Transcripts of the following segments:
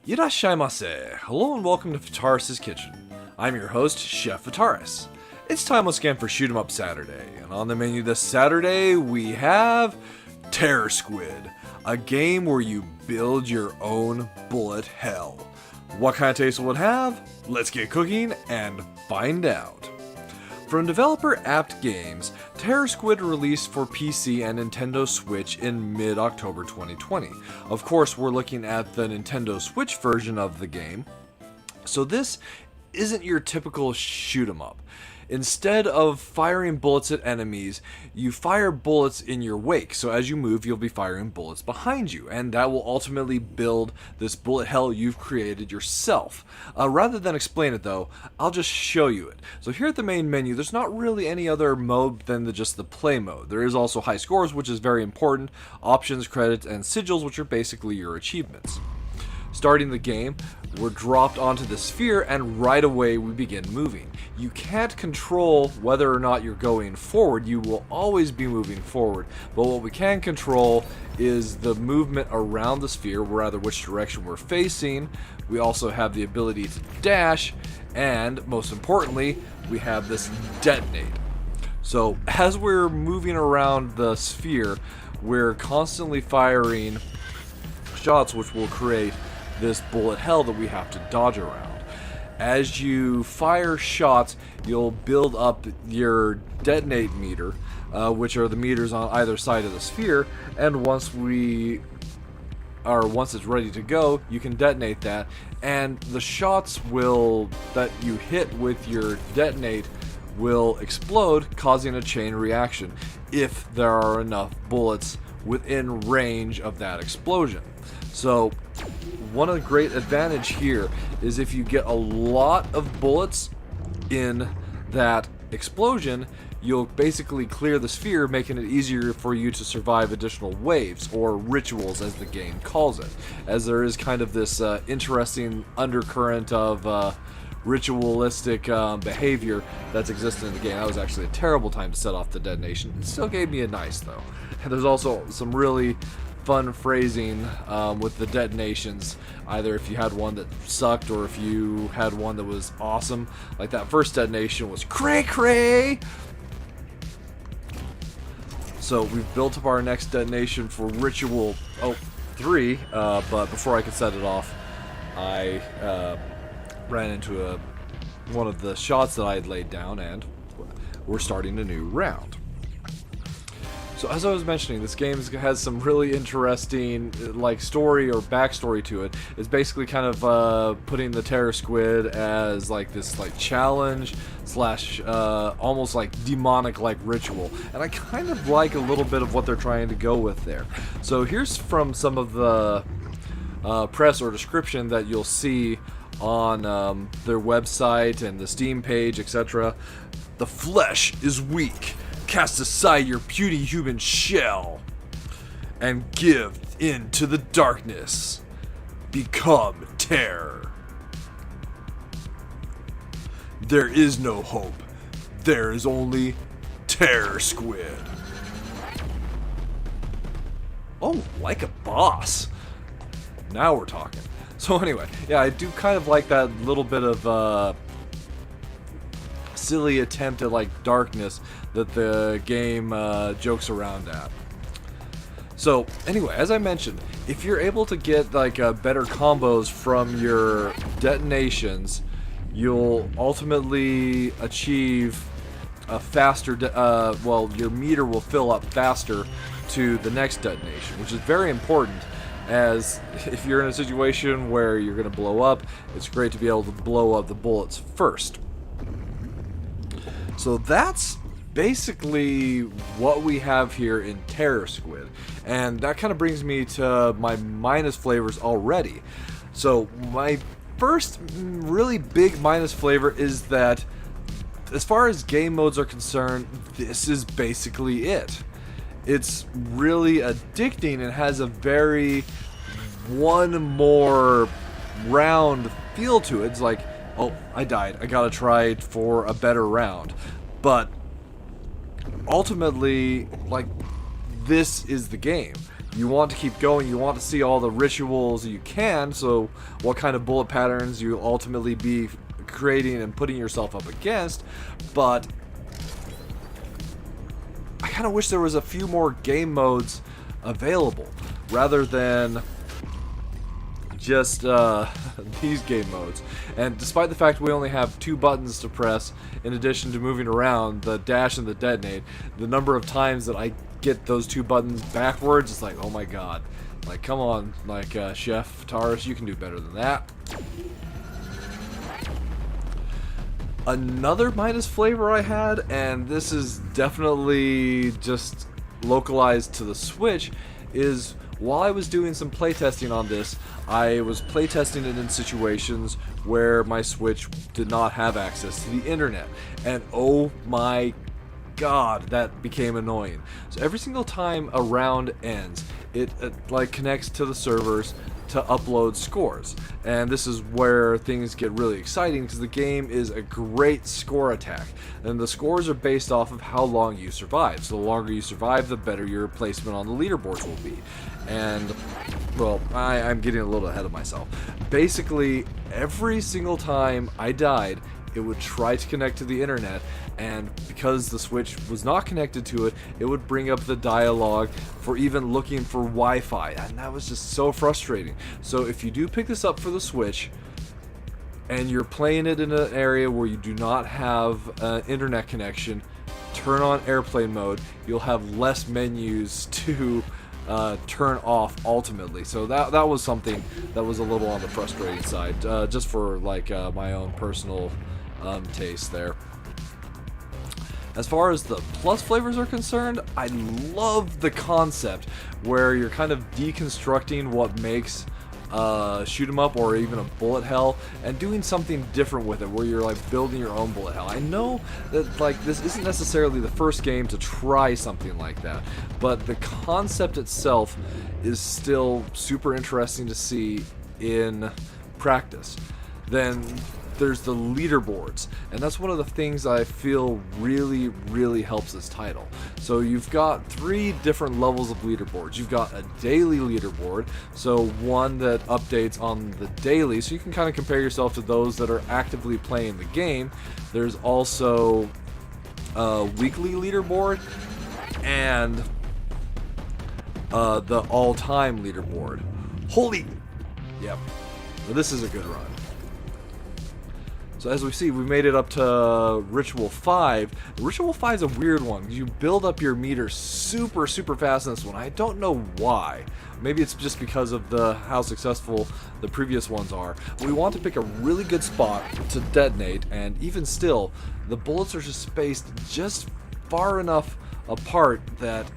Irashaimase. Hello and welcome to Fataris' Kitchen. I'm your host, Chef Fataris. It's time once again for Shoot 'em Up Saturday, and on the menu this Saturday we have Terror Squid, a game where you build your own bullet hell. What kind of taste will it have? Let's get cooking and find out. From developer Apt Games, Terror Squid released for PC and Nintendo Switch in mid-October 2020. Of course, we're looking at the Nintendo Switch version of the game, so this isn't your typical shoot 'em up. Instead of firing bullets at enemies, you fire bullets in your wake, so as you move you'll be firing bullets behind you, and that will ultimately build this bullet hell you've created yourself. Rather than explain it though, I'll just show you it. So here at the main menu, there's not really any other mode than just the play mode. There is also high scores, which is very important, options, credits, and sigils, which are basically your achievements. Starting the game, we're dropped onto the sphere and right away we begin moving. You can't control whether or not you're going forward, you will always be moving forward, but what we can control is the movement around the sphere, rather which direction we're facing. We also have the ability to dash, and most importantly, we have this detonate. So as we're moving around the sphere, we're constantly firing shots which will create this bullet hell that we have to dodge around. As you fire shots, you'll build up your detonate meter, which are the meters on either side of the sphere, and once it's ready to go, you can detonate that, and the shots that you hit with your detonate will explode, causing a chain reaction if there are enough bullets within range of that explosion. So one of the great advantage here is if you get a lot of bullets in that explosion, you'll basically clear the sphere, making it easier for you to survive additional waves, or rituals as the game calls it, as there is kind of this interesting undercurrent of ritualistic behavior that's existed in the game. That was actually a terrible time to set off the detonation. It still gave me a nice though. And there's also some really fun phrasing with the detonations, either if you had one that sucked or if you had one that was awesome. Like that first detonation was cray cray. So we've built up our next detonation for Ritual 3, but before I could set it off, I ran into one of the shots that I had laid down, and we're starting a new round. So as I was mentioning, this game has some really interesting story or backstory to it. It's basically kind of putting the Terror Squid as this challenge slash almost demonic ritual, and I kind of like a little bit of what they're trying to go with there. So here's from some of the press or description that you'll see on their website and the Steam page, etc. The flesh is weak. Cast aside your puny human shell and give in to the darkness. Become terror. There is no hope. There is only Terror Squid. Oh, like a boss. Now we're talking. So anyway, yeah, I do kind of like that little bit of silly attempt at darkness that the game jokes around at. So anyway, as I mentioned, if you're able to get better combos from your detonations, you'll ultimately achieve a faster your meter will fill up faster to the next detonation, which is very important, as if you're in a situation where you're going to blow up, it's great to be able to blow up the bullets first. So that's basically what we have here in Terror Squid, and that kind of brings me to my minus flavors already. So my first really big minus flavor is that as far as game modes are concerned, this is basically it. It's really addicting and has a very one more round feel to it. It's like, oh, I died, I gotta try for a better round. But ultimately, this is the game. you want to keep going, you want to see all the rituals you can, so what kind of bullet patterns you ultimately be creating and putting yourself up against, but I kind of wish there was a few more game modes available rather than just these game modes. And despite the fact we only have 2 buttons to press in addition to moving around, the dash and the detonate, the number of times that I get those 2 buttons backwards, it's like, oh my god, like, come on, like, Chef Taurus, you can do better than that. Another Midas flavor I had, and this is definitely just localized to the Switch, is while I was doing some playtesting on this, I was playtesting it in situations where my Switch did not have access to the internet. And oh my god, that became annoying. So every single time a round ends, it like connects to the servers to upload scores. And this is where things get really exciting because the game is a great score attack. And the scores are based off of how long you survive. So the longer you survive, the better your placement on the leaderboards will be. And, well, I'm getting a little ahead of myself. Basically, every single time I died, it would try to connect to the internet, and because the Switch was not connected to it, it would bring up the dialogue for even looking for Wi-Fi, and that was just so frustrating. So if you do pick this up for the Switch, and you're playing it in an area where you do not have an internet connection, turn on airplane mode. You'll have less menus to turn off ultimately. So that was something that was a little on the frustrating side, just for like my own personal taste there. As far as the plus flavors are concerned, I love the concept where you're kind of deconstructing what makes shoot 'em up or even a bullet hell and doing something different with it, where you're like building your own bullet hell. I know that like this isn't necessarily the first game to try something like that, but the concept itself is still super interesting to see in practice. Then there's the leaderboards, and that's one of the things I feel really helps this title. So you've got 3 different levels of leaderboards. You've got a daily leaderboard, so one that updates on the daily, so you can kind of compare yourself to those that are actively playing the game. There's also a weekly leaderboard and the all-time leaderboard. Holy, yep, well, this is a good run. So as we see, we made it up to Ritual 5. Ritual 5 is a weird one. You build up your meter super fast in this one. I don't know why. Maybe it's just because of how successful the previous ones are. We want to pick a really good spot to detonate, and even still, the bullets are just spaced just far enough apart that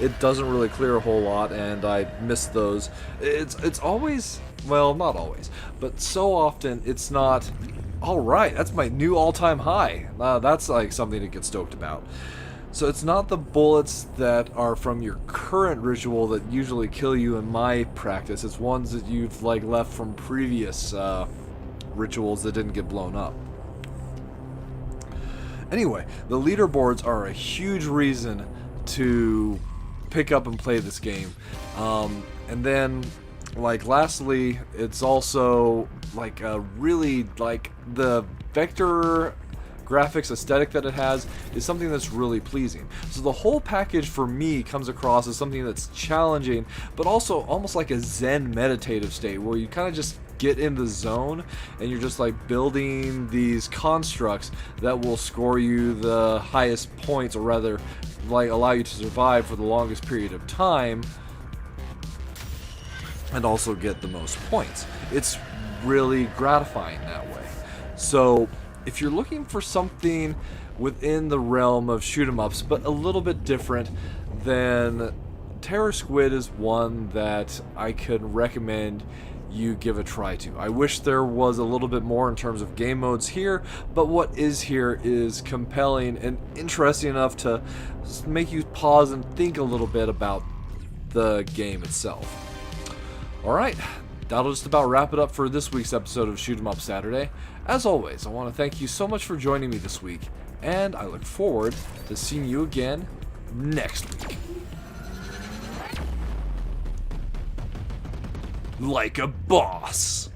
it doesn't really clear a whole lot, and I miss those. It's always... well, not always, but so often it's not, alright, that's my new all-time high. That's like something to get stoked about. So it's not the bullets that are from your current ritual that usually kill you in my practice. It's ones that you've like left from previous rituals that didn't get blown up. Anyway, the leaderboards are a huge reason to pick up and play this game. And then, like, lastly, it's also like a really, like, the vector graphics aesthetic that it has is something that's really pleasing. So the whole package for me comes across as something that's challenging, but also almost like a Zen meditative state where you kind of just get in the zone and you're just like building these constructs that will score you the highest points, or rather like allow you to survive for the longest period of time and also get the most points. It's really gratifying that way. So if you're looking for something within the realm of shoot 'em ups but a little bit different, then SQUID is one that I could recommend you give a try to. I wish there was a little bit more in terms of game modes here, but what is here is compelling and interesting enough to make you pause and think a little bit about the game itself. Alright, that'll just about wrap it up for this week's episode of Shoot 'em Up Saturday. As always, I want to thank you so much for joining me this week, and I look forward to seeing you again next week. Like a boss.